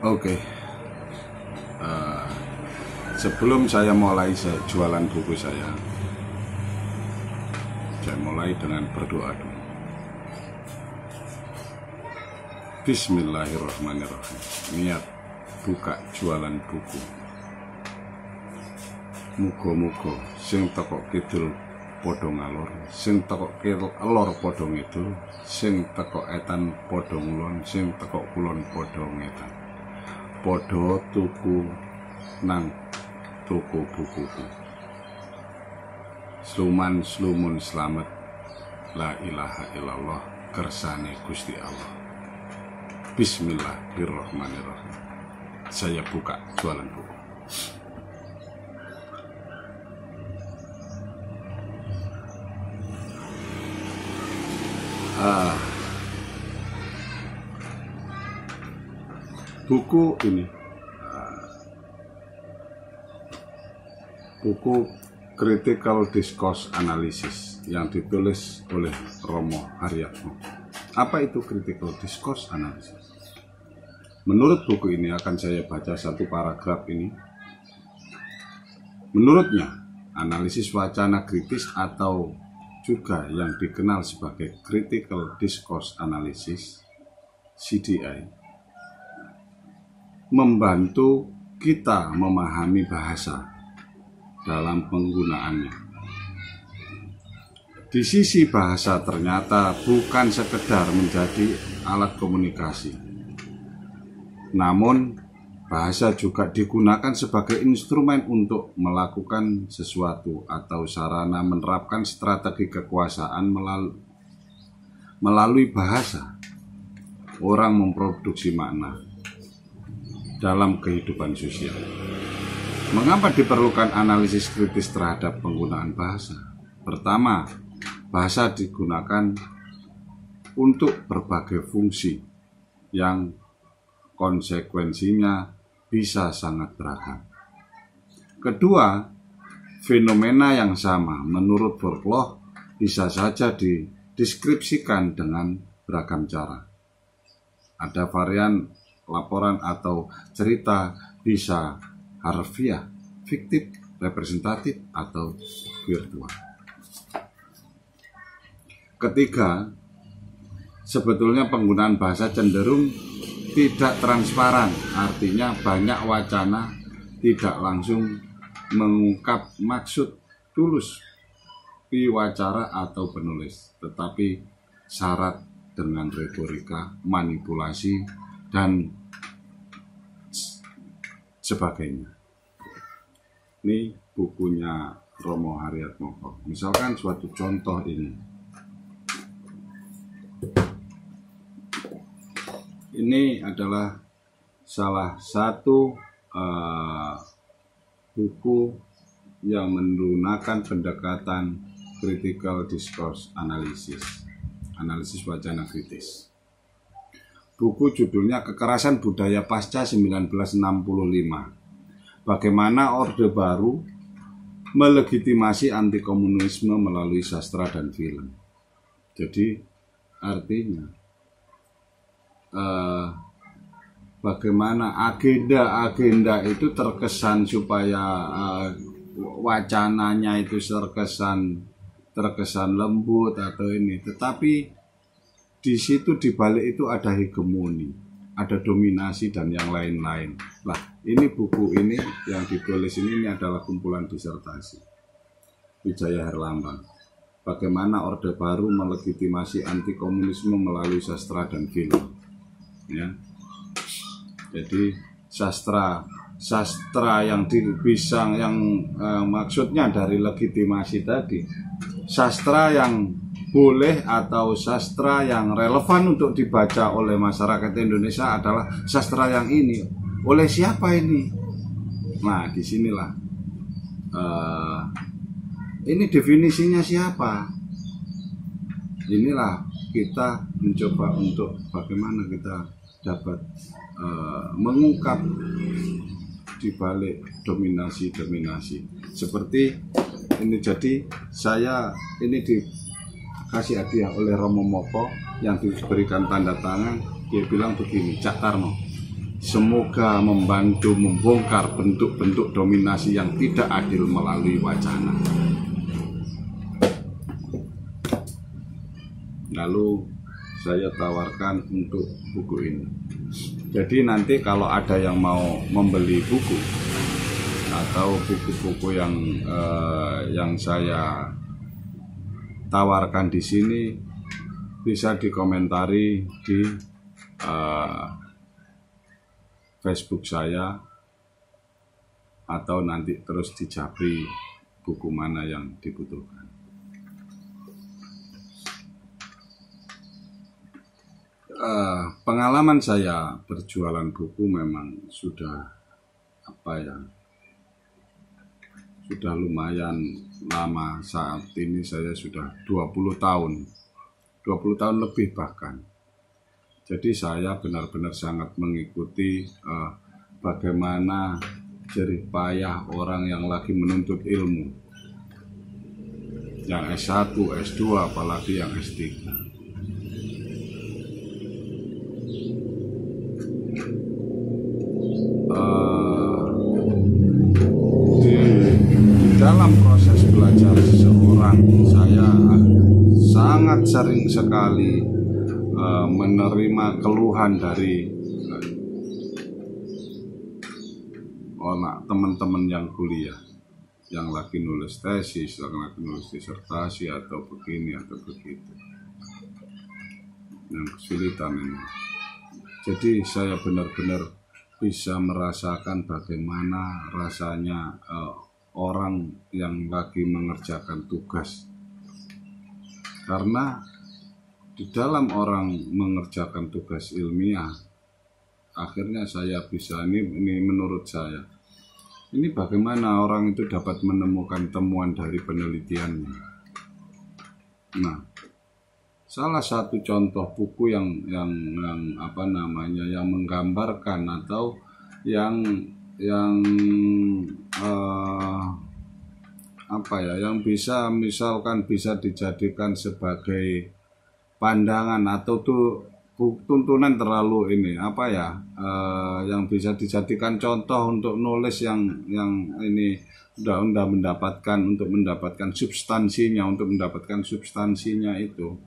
Oke. Sebelum saya mulai jualan buku saya mulai dengan berdoa dulu. Bismillahirrahmanirrahim. Niat buka jualan buku. Muga-muga sing teko kidul padha ngalor, sing teko lor padha ngidul, sing teko etan padha ngulon, sing teko kulon padha ngetan. Padha tuku nang toko bukuku. Sluman-slumun slamet, la ilaha illallah, kersane Gusti Allah. Bismillahirrahmanirrahim. Saya buka jualan buku. Buku ini buku Critical Discourse Analysis yang ditulis oleh Romo Haryatmo. Apa itu Critical Discourse Analysis? Menurut buku ini akan saya baca satu paragraf ini. Menurutnya, analisis wacana kritis atau juga yang dikenal sebagai Critical Discourse Analysis (CDI) membantu kita memahami bahasa dalam penggunaannya. Di sisi bahasa ternyata bukan sekedar menjadi alat komunikasi, namun bahasa juga digunakan sebagai instrumen untuk melakukan sesuatu atau sarana menerapkan strategi kekuasaan. Melalui bahasa, orang memproduksi makna dalam kehidupan sosial. Mengapa diperlukan analisis kritis terhadap penggunaan bahasa? Pertama, bahasa digunakan untuk berbagai fungsi yang konsekuensinya bisa sangat beragam. Kedua, fenomena yang sama menurut Folklore bisa saja dideskripsikan dengan beragam cara. Ada varian laporan atau cerita bisa harfiah, fiktif, representatif, atau virtual. Ketiga, sebetulnya penggunaan bahasa cenderung tidak transparan, artinya banyak wacana tidak langsung mengungkap maksud tulus piwacara atau penulis, tetapi syarat dengan retorika, manipulasi, dan sebagainya. Ini bukunya Romo Haryatmo. Misalkan suatu contoh ini. Ini adalah salah satu buku yang menggunakan pendekatan Critical Discourse Analysis, analisis wacana kritis. Buku judulnya Kekerasan Budaya Pasca 1965. Bagaimana Orde Baru melegitimasi anti-komunisme melalui sastra dan film. Jadi artinya bagaimana agenda-agenda itu terkesan supaya wacananya itu terkesan lembut atau ini, tetapi di situ di balik itu ada hegemoni, ada dominasi dan yang lain-lain. Lah, ini buku ini yang ditulis ini adalah kumpulan disertasi Wijaya Herlambang. Bagaimana Orde Baru melegitimasi anti komunisme melalui sastra dan film. Ya. Jadi sastra yang maksudnya dari legitimasi tadi, sastra yang boleh atau sastra yang relevan untuk dibaca oleh masyarakat Indonesia adalah sastra yang ini. Oleh siapa ini? Nah, disinilah ini definisinya siapa? Inilah kita mencoba untuk bagaimana kita dapat mengungkap di balik dominasi seperti ini. Jadi saya ini dikasih hadiah oleh Romo Moko yang diberikan tanda tangan. Dia bilang begini, Cak Tarno, semoga membantu membongkar bentuk-bentuk dominasi yang tidak adil melalui wacana. Lalu saya tawarkan untuk buku ini. Jadi nanti kalau ada yang mau membeli buku atau buku-buku yang saya tawarkan di sini, bisa dikomentari di Facebook saya, atau nanti terus dijabri buku mana yang dibutuhkan. Pengalaman saya berjualan buku memang sudah sudah lumayan lama. Saat ini saya sudah 20 tahun lebih bahkan. Jadi saya benar-benar sangat mengikuti bagaimana jerih payah orang yang lagi menuntut ilmu, yang S1, S2, apalagi yang S3. Dalam proses belajar seseorang, saya sangat sering sekali menerima keluhan dari teman-teman yang kuliah, yang lagi nulis tesis, yang lagi nulis disertasi, atau begini atau begitu, yang kesulitan ini. Jadi saya benar-benar bisa merasakan bagaimana rasanya orang yang lagi mengerjakan tugas. Karena di dalam orang mengerjakan tugas ilmiah, akhirnya saya bisa, ini menurut saya, ini bagaimana orang itu dapat menemukan temuan dari penelitiannya. Nah, salah satu contoh buku yang menggambarkan atau yang bisa misalkan bisa dijadikan sebagai pandangan atau tuntunan terlalu yang bisa dijadikan contoh untuk nulis yang ini udah mendapatkan substansinya itu.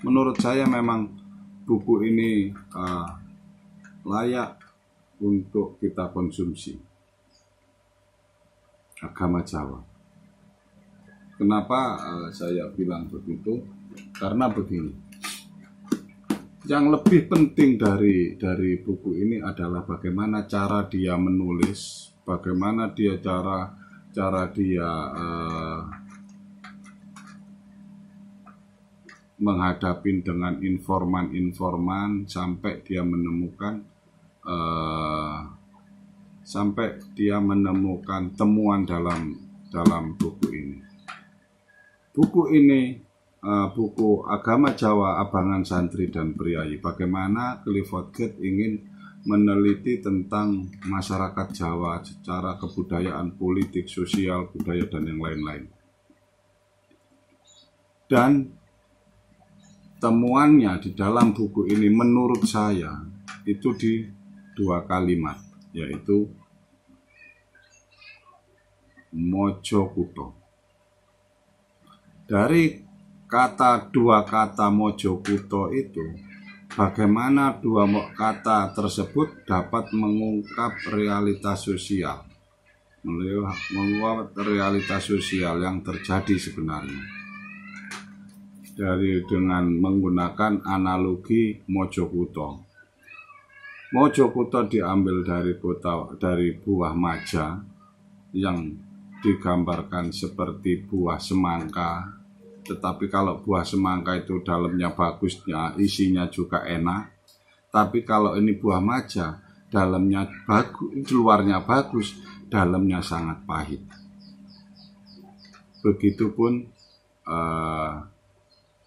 Menurut saya memang buku ini layak untuk kita konsumsi. Agama Jawa. Kenapa saya bilang begitu? Karena begini, yang lebih penting dari buku ini adalah bagaimana cara dia menulis, bagaimana dia cara dia menghadapi dengan informan sampai dia menemukan temuan dalam buku ini. Buku ini buku Agama Jawa Abangan Santri dan Priyayi. Bagaimana Clifford Geertz ingin meneliti tentang masyarakat Jawa secara kebudayaan, politik, sosial, budaya, dan yang lain-lain. Dan temuannya di dalam buku ini menurut saya itu di 2 kalimat, yaitu Mojokuto. Dari dua kata Mojokuto itu, bagaimana dua kata tersebut dapat mengungkap realitas sosial, yang terjadi sebenarnya. Dengan menggunakan analogi Mojokuto. Mojokuto diambil dari buah maja yang digambarkan seperti buah semangka. Tetapi kalau buah semangka itu dalamnya bagusnya, isinya juga enak. Tapi kalau ini buah maja, dalamnya bagus, luarnya bagus, dalamnya sangat pahit.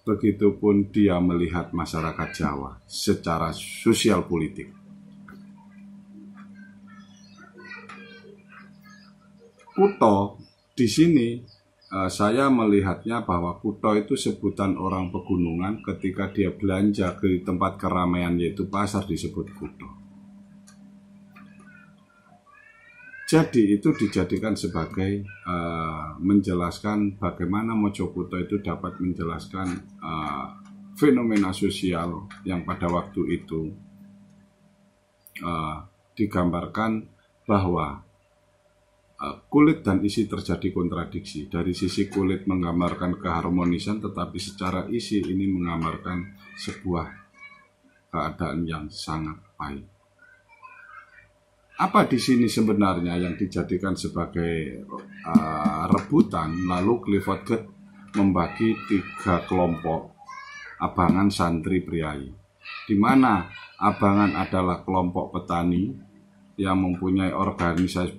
Begitupun dia melihat masyarakat Jawa secara sosial politik. Kuto di sini saya melihatnya bahwa kuto itu sebutan orang pegunungan ketika dia belanja ke tempat keramaian yaitu pasar disebut kuto. Jadi itu dijadikan sebagai menjelaskan bagaimana Mojokerto itu dapat menjelaskan fenomena sosial yang pada waktu itu digambarkan bahwa kulit dan isi terjadi kontradiksi. Dari sisi kulit menggambarkan keharmonisan, tetapi secara isi ini menggambarkan sebuah keadaan yang sangat pahit. Apa di sini sebenarnya yang dijadikan sebagai rebutan? Lalu Clifford Geertz membagi 3 kelompok abangan santri priai, di mana abangan adalah kelompok petani yang mempunyai organisasi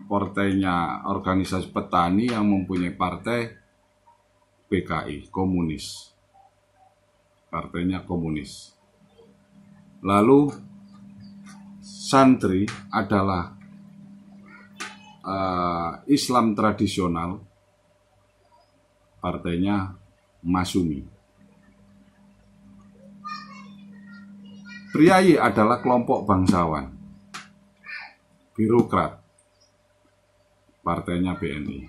partainya organisasi petani yang mempunyai partai PKI komunis, partainya komunis. Lalu santri adalah Islam tradisional, partainya Masyumi. Priai adalah kelompok bangsawan, birokrat, partainya BNI.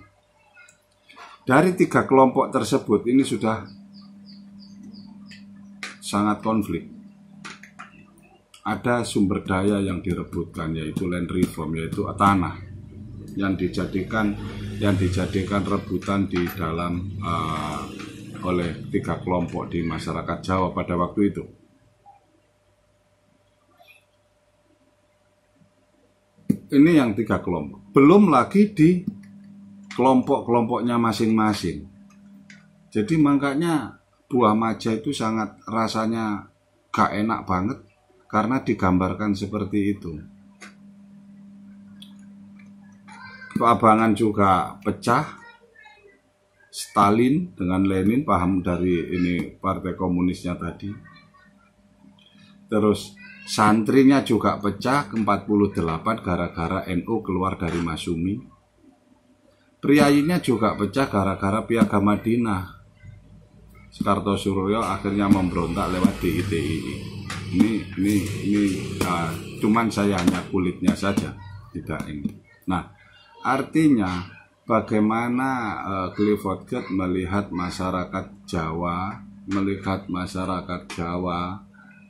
Dari 3 kelompok tersebut ini sudah sangat konflik. Ada sumber daya yang direbutkan, yaitu land reform, yaitu tanah yang dijadikan rebutan di dalam oleh 3 kelompok di masyarakat Jawa pada waktu itu. Ini yang 3 kelompok. Belum lagi di kelompok-kelompoknya masing-masing. Jadi makanya buah maja itu sangat rasanya gak enak banget karena digambarkan seperti itu. Abangan juga pecah. Stalin dengan Lenin, paham dari ini partai komunisnya tadi. Terus santrinya juga pecah ke 48 gara-gara NU keluar dari Masyumi. Priainya juga pecah gara-gara Piagam Madinah. Kartosuryo akhirnya memberontak lewat DITII. Ini cuman saya hanya kulitnya saja, tidak ini. Nah, artinya bagaimana Clifford Geertz melihat masyarakat Jawa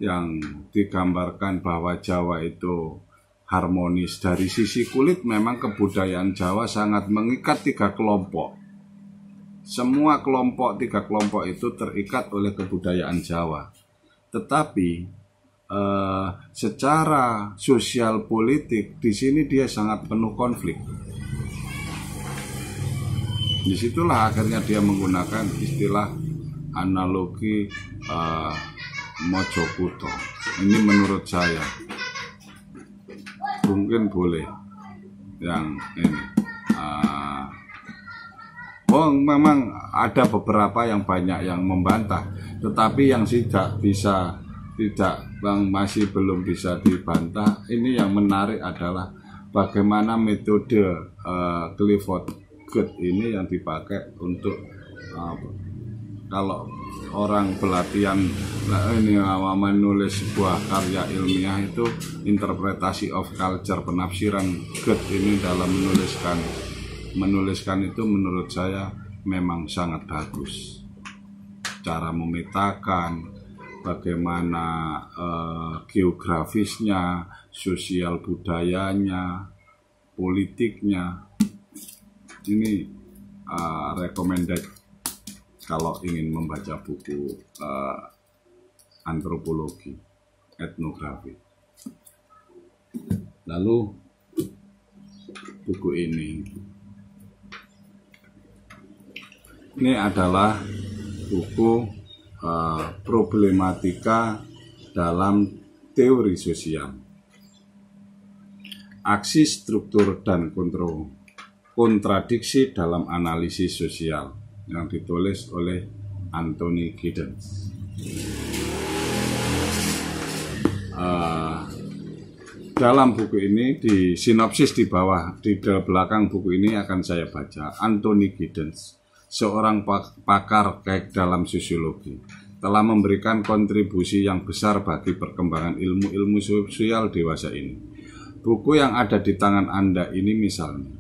yang digambarkan bahwa Jawa itu harmonis. Dari sisi kulit memang kebudayaan Jawa sangat mengikat 3 kelompok. Semua kelompok 3 kelompok itu terikat oleh kebudayaan Jawa. Tetapi secara sosial politik di sini dia sangat penuh konflik. Disitulah akhirnya dia menggunakan istilah analogi Mojokerto. Ini menurut saya mungkin boleh yang ini. Memang ada beberapa yang banyak yang membantah, tetapi yang masih belum bisa dibantah. Ini yang menarik adalah bagaimana metode Clifford Geertz ini yang dipakai untuk kalau orang pelatihan ini menulis sebuah karya ilmiah itu interpretasi of culture, penafsiran Geertz ini dalam menuliskan itu menurut saya memang sangat bagus. Cara memetakan bagaimana geografisnya, sosial budayanya, politiknya. Ini recommended kalau ingin membaca buku antropologi, etnografi. Lalu buku ini adalah buku problematika dalam teori sosial, aksi struktur dan kontradiksi dalam analisis sosial, yang ditulis oleh Anthony Giddens. Dalam buku ini, di sinopsis di belakang buku ini akan saya baca. Anthony Giddens, seorang pakar kayak dalam sosiologi, telah memberikan kontribusi yang besar bagi perkembangan ilmu-ilmu sosial dewasa ini. Buku yang ada di tangan Anda ini misalnya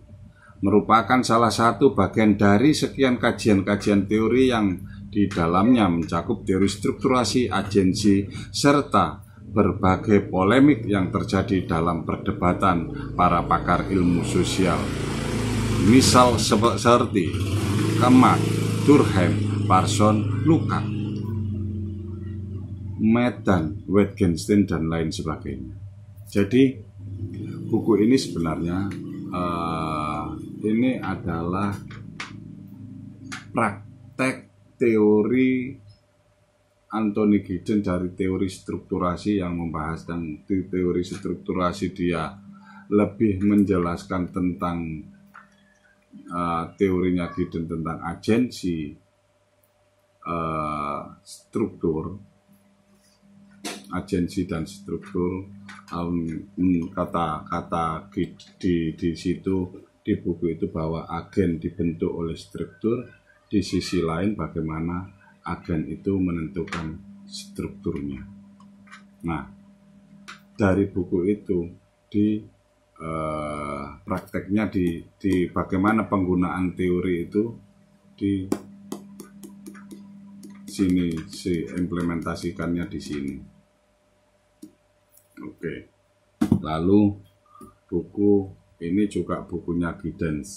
merupakan salah satu bagian dari sekian kajian-kajian teori yang di dalamnya mencakup teori strukturasi, agensi, serta berbagai polemik yang terjadi dalam perdebatan para pakar ilmu sosial. Misal seperti Kamak, Durkheim, Parson, Lukács, Mead, Wittgenstein, dan lain sebagainya. Jadi buku ini sebenarnya ini adalah praktek teori Anthony Giddens dari teori strukturasi yang membahas, dan di teori strukturasi dia lebih menjelaskan tentang teorinya Giddens tentang agensi, struktur, agensi dan struktur. Kata-kata di situ di buku itu bahwa agen dibentuk oleh struktur, di sisi lain bagaimana agen itu menentukan strukturnya. Nah, dari buku itu di prakteknya di bagaimana penggunaan teori itu di sini, implementasikannya di sini. Oke. Lalu buku ini juga bukunya Giddens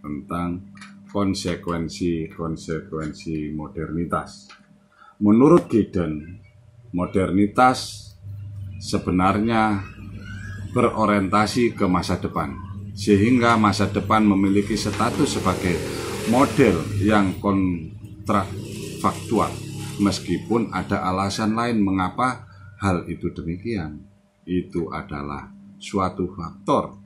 tentang konsekuensi modernitas. Menurut Giddens, modernitas sebenarnya berorientasi ke masa depan, sehingga masa depan memiliki status sebagai model yang kontrafaktual, meskipun ada alasan lain mengapa hal itu demikian. Itu adalah suatu faktor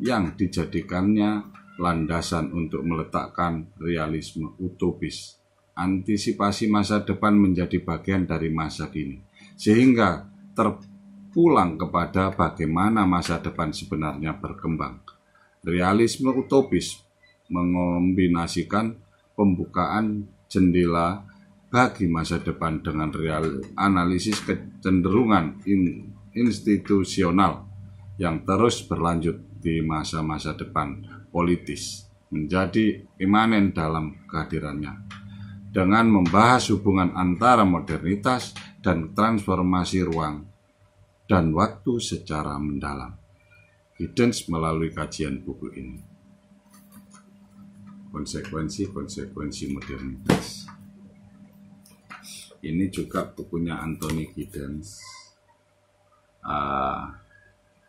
yang dijadikannya landasan untuk meletakkan realisme utopis. Antisipasi masa depan menjadi bagian dari masa kini, sehingga terpulang kepada bagaimana masa depan sebenarnya berkembang. Realisme utopis mengombinasikan pembukaan jendela bagi masa depan dengan analisis kecenderungan institusional yang terus berlanjut di masa-masa depan politis menjadi imanen dalam kehadirannya. Dengan membahas hubungan antara modernitas dan transformasi ruang dan waktu secara mendalam, Giddens melalui kajian buku ini. Konsekuensi modernitas. Ini juga bukunya Anthony Giddens.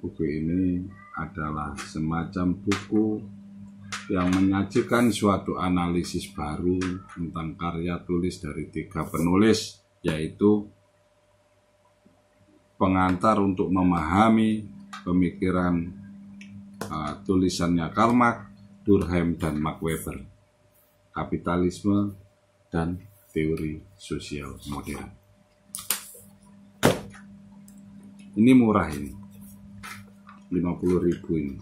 Buku ini adalah semacam buku yang menyajikan suatu analisis baru tentang karya tulis dari 3 penulis, yaitu pengantar untuk memahami pemikiran tulisannya Karl Marx, Durkheim, dan Max Weber, Kapitalisme dan Teori Sosial Modern. Ini murah, ini 50.000 ini.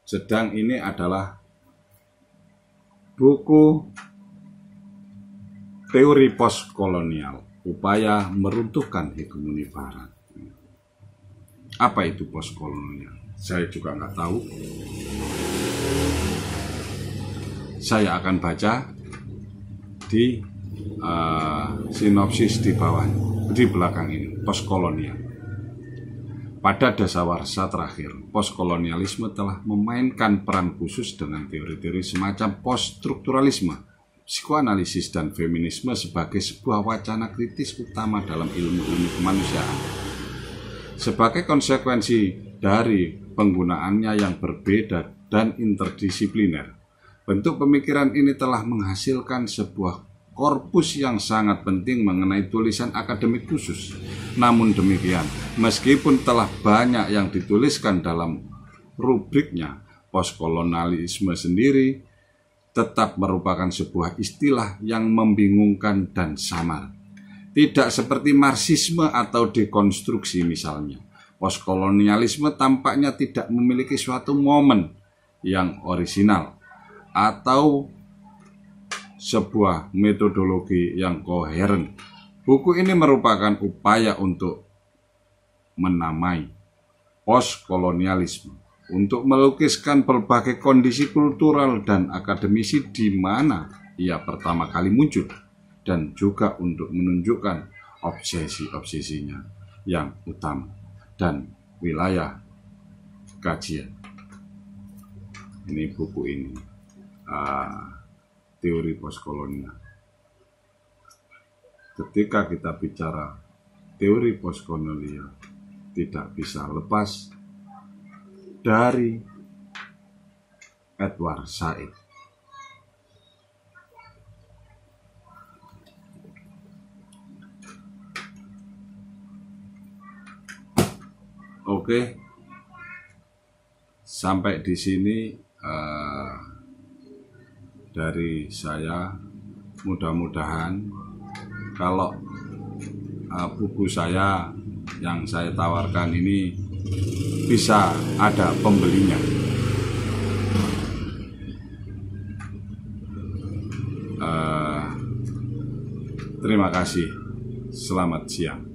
Sedang ini adalah buku teori postkolonial, upaya meruntuhkan hegemoni Barat. Apa itu postkolonial? Saya juga nggak tahu. Saya akan baca di sinopsis di bawah, di belakang ini, postkolonial. Pada dasawarsa terakhir, postkolonialisme telah memainkan peran khusus dengan teori-teori semacam poststrukturalisme, psikoanalisis, dan feminisme sebagai sebuah wacana kritis utama dalam ilmu-ilmu kemanusiaan. Sebagai konsekuensi dari penggunaannya yang berbeda dan interdisipliner, bentuk pemikiran ini telah menghasilkan sebuah korpus yang sangat penting mengenai tulisan akademik khusus. Namun demikian, meskipun telah banyak yang dituliskan dalam rubriknya, postkolonialisme sendiri tetap merupakan sebuah istilah yang membingungkan dan samar. Tidak seperti Marxisme atau dekonstruksi misalnya, postkolonialisme tampaknya tidak memiliki suatu momen yang orisinal atau sebuah metodologi yang koheren Buku ini merupakan upaya untuk menamai postkolonialisme, untuk melukiskan berbagai kondisi kultural dan akademisi di mana ia pertama kali muncul, dan juga untuk menunjukkan obsesi-obsesinya yang utama dan wilayah kajian. Ini buku ini, teori postkolonial. Ketika kita bicara teori postkolonial, tidak bisa lepas dari Edward Said. Oke, sampai di sini dari saya. Mudah-mudahan kalau buku saya yang saya tawarkan ini bisa ada pembelinya. Terima kasih. Selamat siang.